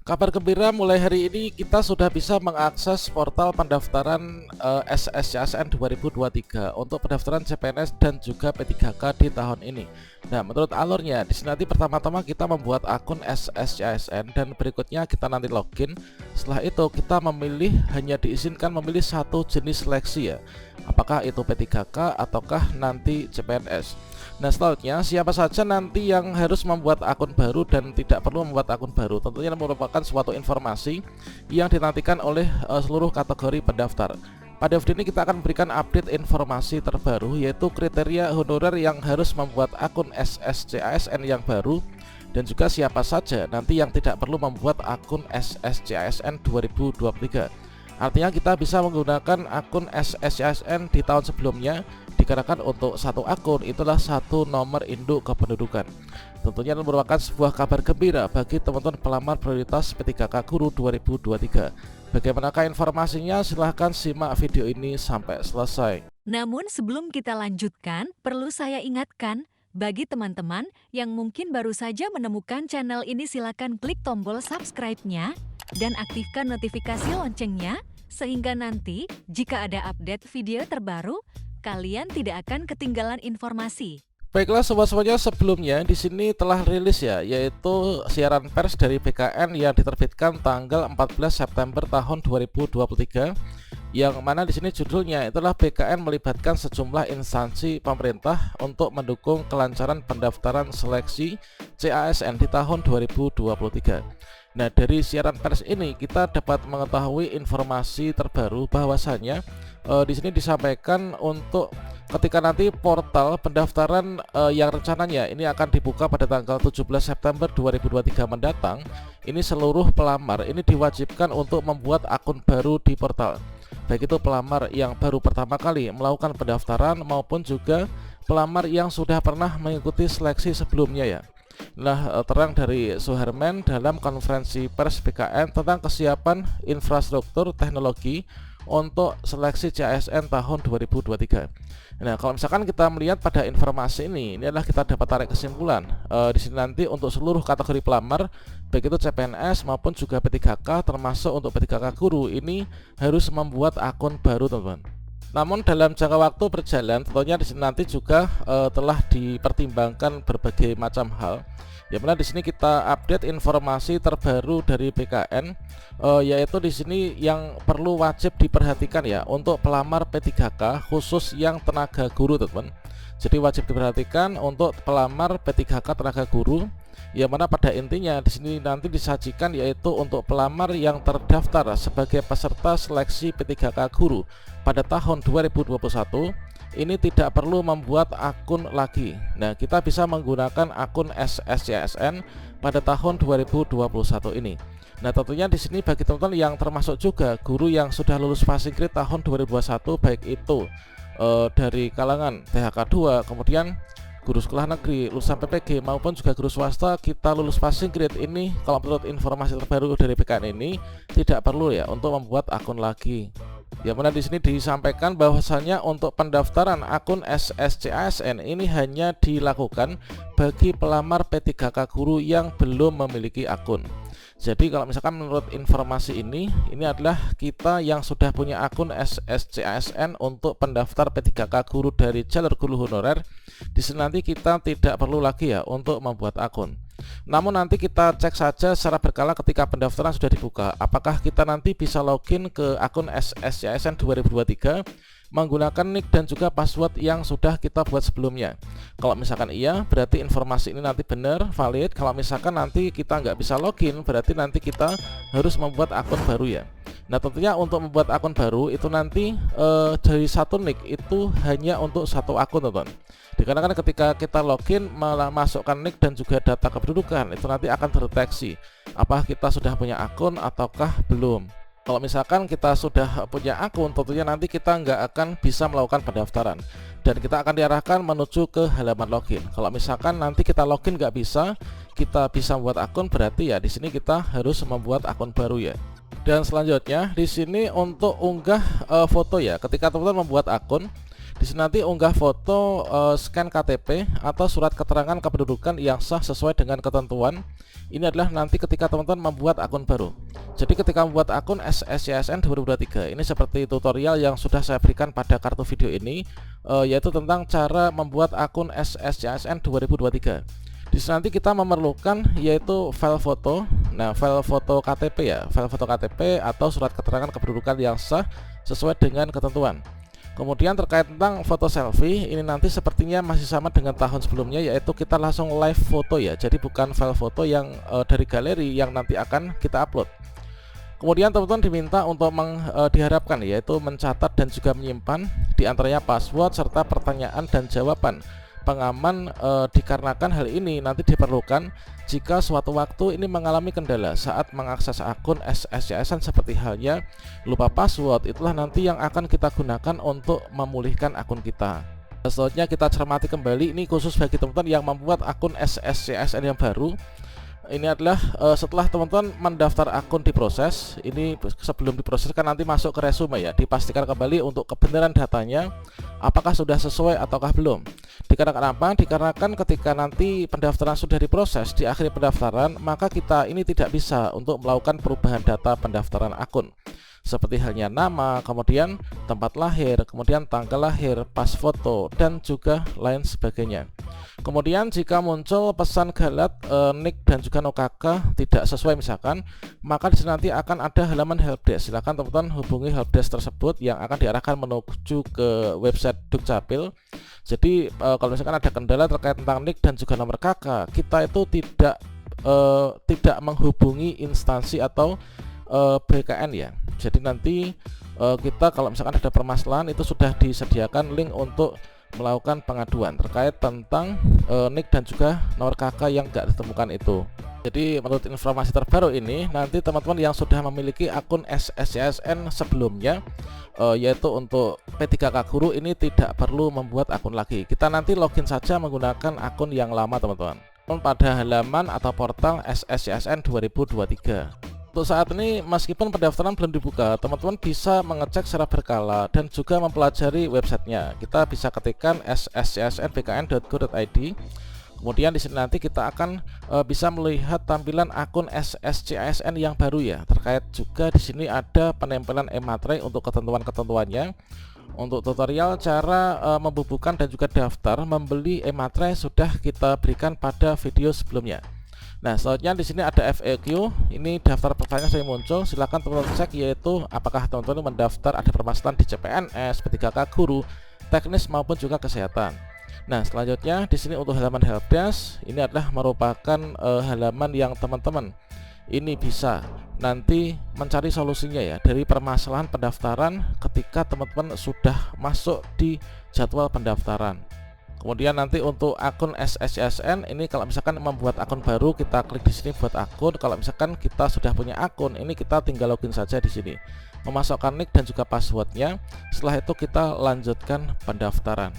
Kabar gembira, mulai hari ini kita sudah bisa mengakses portal pendaftaran SSCASN 2023 untuk pendaftaran CPNS dan juga P3K di tahun ini. Nah, menurut alurnya, di sini nanti pertama-tama kita membuat akun SSCASN dan berikutnya kita nanti login. Setelah itu kita hanya diizinkan memilih satu jenis seleksi ya. Apakah itu P3K ataukah nanti CPNS. Nah, selanjutnya siapa saja nanti yang harus membuat akun baru dan tidak perlu membuat akun baru, tentunya merupakan suatu informasi yang dinantikan oleh seluruh kategori pendaftar. Pada video ini kita akan memberikan update informasi terbaru, yaitu kriteria honorer yang harus membuat akun SSCASN yang baru dan juga siapa saja nanti yang tidak perlu membuat akun SSCASN 2023. Artinya kita bisa menggunakan akun SSCASN di tahun sebelumnya, dikarenakan untuk satu akun itulah satu nomor induk kependudukan. Tentunya ini merupakan sebuah kabar gembira bagi teman-teman pelamar prioritas P3K Guru 2023. Bagaimanakah informasinya? Silahkan simak video ini sampai selesai. Namun sebelum kita lanjutkan, perlu saya ingatkan, bagi teman-teman yang mungkin baru saja menemukan channel ini, silakan klik tombol subscribe-nya dan aktifkan notifikasi loncengnya, sehingga nanti jika ada update video terbaru, kalian tidak akan ketinggalan informasi. Baiklah sobat-sobatnya, sebelumnya di sini telah rilis ya, yaitu siaran pers dari BKN yang diterbitkan tanggal 14 September tahun 2023, yang mana di sini judulnya itulah BKN melibatkan sejumlah instansi pemerintah untuk mendukung kelancaran pendaftaran seleksi CASN di tahun 2023. Nah, dari siaran pers ini kita dapat mengetahui informasi terbaru bahwasanya di sini disampaikan untuk ketika nanti portal pendaftaran yang rencananya ini akan dibuka pada tanggal 17 September 2023 mendatang, ini seluruh pelamar ini diwajibkan untuk membuat akun baru di portal. Baik itu pelamar yang baru pertama kali melakukan pendaftaran maupun juga pelamar yang sudah pernah mengikuti seleksi sebelumnya ya. Nah, terang dari Suherman dalam konferensi pers BKN tentang kesiapan infrastruktur teknologi untuk seleksi CASN tahun 2023. Nah, kalau misalkan kita melihat pada informasi ini adalah kita dapat tarik kesimpulan di sini nanti untuk seluruh kategori pelamar, baik itu CPNS maupun juga P3K, termasuk untuk P3K Guru, ini harus membuat akun baru, teman-teman. Namun dalam jangka waktu berjalan, tentunya di sini nanti juga telah dipertimbangkan berbagai macam hal. Yang mana di sini kita update informasi terbaru dari BKN, yaitu di sini yang perlu wajib diperhatikan ya untuk pelamar P3K khusus yang tenaga guru, teman-teman. Jadi wajib diperhatikan untuk pelamar P3K tenaga guru, yang mana pada intinya di sini nanti disajikan yaitu untuk pelamar yang terdaftar sebagai peserta seleksi P3K Guru pada tahun 2021 ini tidak perlu membuat akun lagi. Nah, kita bisa menggunakan akun SSCASN pada tahun 2021 ini. Nah, tentunya di sini bagi teman-teman yang termasuk juga guru yang sudah lulus passing grade tahun 2021, baik itu dari kalangan THK 2, kemudian guru sekolah negeri, lulusan PPG maupun juga guru swasta, kita lulus passing grade ini, kalau menurut informasi terbaru dari BKN ini tidak perlu ya untuk membuat akun lagi. Yang mana di sini disampaikan bahwasanya untuk pendaftaran akun SSCASN ini hanya dilakukan bagi pelamar P3K Guru yang belum memiliki akun. Jadi kalau misalkan menurut informasi ini adalah kita yang sudah punya akun SSCASN untuk pendaftar P3K Guru dari jalur guru honorer, di sini nanti kita tidak perlu lagi ya untuk membuat akun. Namun nanti kita cek saja secara berkala ketika pendaftaran sudah dibuka, apakah kita nanti bisa login ke akun SSCASN 2023 menggunakan nick dan juga password yang sudah kita buat sebelumnya. Kalau misalkan iya, berarti informasi ini nanti benar, valid. Kalau misalkan nanti kita nggak bisa login, berarti nanti kita harus membuat akun baru ya. Nah, tentunya untuk membuat akun baru itu nanti dari satu nick itu hanya untuk satu akun, teman-teman. Dikarenakan ketika kita login memasukkan nick dan juga data kependudukan, itu nanti akan terdeteksi apakah kita sudah punya akun ataukah belum. Kalau misalkan kita sudah punya akun, tentunya nanti kita nggak akan bisa melakukan pendaftaran dan kita akan diarahkan menuju ke halaman login. Kalau misalkan nanti kita login nggak bisa, kita bisa membuat akun, berarti ya di sini kita harus membuat akun baru ya. Dan selanjutnya di sini untuk unggah foto ya. Ketika teman-teman membuat akun, Di sini nanti unggah foto, scan KTP atau surat keterangan kependudukan yang sah sesuai dengan ketentuan. Ini adalah nanti ketika teman-teman membuat akun baru. Jadi ketika membuat akun SSCSN 2023, ini seperti tutorial yang sudah saya berikan pada kartu video ini, yaitu tentang cara membuat akun SSCSN 2023. Di sini nanti kita memerlukan yaitu file foto. Nah, file foto KTP ya, file foto KTP atau surat keterangan kependudukan yang sah sesuai dengan ketentuan. Kemudian terkait tentang foto selfie, ini nanti sepertinya masih sama dengan tahun sebelumnya, yaitu kita langsung live foto ya. Jadi bukan file foto yang dari galeri yang nanti akan kita upload. Kemudian teman-teman diminta untuk diharapkan yaitu mencatat dan juga menyimpan diantaranya password serta pertanyaan dan jawaban pengaman, dikarenakan hal ini nanti diperlukan jika suatu waktu ini mengalami kendala saat mengakses akun SSCSN seperti halnya lupa password. Itulah nanti yang akan kita gunakan untuk memulihkan akun kita. Selanjutnya kita cermati kembali, ini khusus bagi teman-teman yang membuat akun SSCSN yang baru. Ini adalah setelah teman-teman mendaftar akun diproses. Ini sebelum diproses kan nanti masuk ke resume ya, dipastikan kembali untuk kebenaran datanya apakah sudah sesuai ataukah belum. Dikarenakan apa? Dikarenakan ketika nanti pendaftaran sudah diproses di akhir pendaftaran, maka kita ini tidak bisa untuk melakukan perubahan data pendaftaran akun, seperti halnya nama, kemudian tempat lahir, kemudian tanggal lahir, pas foto, dan juga lain sebagainya. Kemudian jika muncul pesan galat, nick dan juga NOKK tidak sesuai misalkan, maka di sini nanti akan ada halaman helpdesk. Silakan teman-teman hubungi helpdesk tersebut yang akan diarahkan menuju ke website Dukcapil. Jadi kalau misalkan ada kendala terkait tentang nick dan juga nomor KK, kita itu tidak menghubungi instansi atau BKN ya. Jadi nanti kita kalau misalkan ada permasalahan itu sudah disediakan link untuk melakukan pengaduan terkait tentang nick dan juga nomor KK yang tidak ditemukan itu. Jadi menurut informasi terbaru ini, nanti teman-teman yang sudah memiliki akun SSCSN sebelumnya, yaitu untuk P3K Guru, ini tidak perlu membuat akun lagi. Kita nanti login saja menggunakan akun yang lama teman-teman pada halaman atau portal SSCSN 2023. Untuk saat ini meskipun pendaftaran belum dibuka, teman-teman bisa mengecek secara berkala dan juga mempelajari websitenya. Kita bisa ketikkan sscsnbkn.go.id. Kemudian di sini nanti kita akan bisa melihat tampilan akun SSCSN yang baru ya. Terkait juga di sini ada penempelan e-materai untuk ketentuan-ketentuannya. Untuk tutorial cara membubuhkan dan juga daftar membeli e-materai sudah kita berikan pada video sebelumnya. Nah, selanjutnya di sini ada FAQ. Ini daftar pertanyaan saya muncul. Silakan teman-teman cek, yaitu apakah teman-teman mendaftar ada permasalahan di CPNS, P3K Guru, teknis maupun juga kesehatan. Nah, selanjutnya di sini untuk halaman helpdesk, ini adalah merupakan halaman yang teman-teman ini bisa nanti mencari solusinya ya dari permasalahan pendaftaran ketika teman-teman sudah masuk di jadwal pendaftaran. Kemudian nanti untuk akun SSCSN ini kalau misalkan membuat akun baru, kita klik di sini buat akun. Kalau misalkan kita sudah punya akun, ini kita tinggal login saja di sini, memasukkan nick dan juga passwordnya. Setelah itu kita lanjutkan pendaftaran.